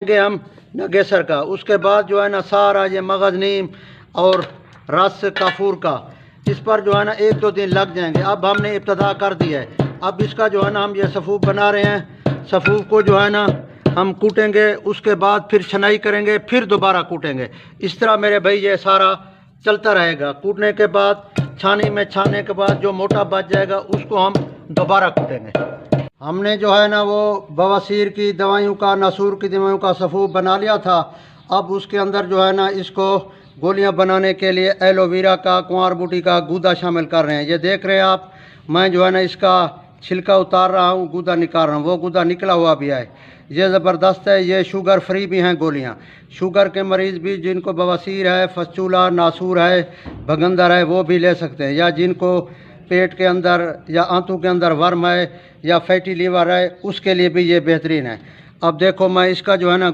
हम नगेसर का। उसके बाद जो है ना सारा ये मगज़ नीम और रस काफूर का, इस पर जो है ना 1-2 दिन लग जाएंगे। अब हमने इब्तदा कर दी है। अब इसका जो है ना हम ये सफ़ूफ बना रहे हैं। सफ़ूफ को जो है ना हम कूटेंगे, उसके बाद फिर छनाई करेंगे, फिर दोबारा कूटेंगे। इस तरह मेरे भाई ये सारा चलता रहेगा। कूटने के बाद छानी में छानने के बाद जो मोटा बच जाएगा उसको हम दोबारा कूटेंगे। हमने जो है ना वो बवासीर की दवाइयों का, नसूर की दवाइयों का सफ़ूफ बना लिया था। अब उसके अंदर जो है ना इसको गोलियां बनाने के लिए एलोवेरा का, कुंवार बूटी का गूदा शामिल कर रहे हैं। ये देख रहे हैं आप, मैं जो है ना इसका छिलका उतार रहा हूँ, गूदा निकाल रहा हूँ। वो गूदा निकला हुआ भी है, ये ज़बरदस्त है। ये शुगर फ्री भी हैं गोलियाँ। शुगर के मरीज़ भी, जिनको बवासीर है, फस्चूला, नासूर है, भगंदर है, वो भी ले सकते हैं। या जिनको पेट के अंदर या आंतों के अंदर वर्म है या फैटी लीवर है, उसके लिए भी ये बेहतरीन है। अब देखो मैं इसका जो है ना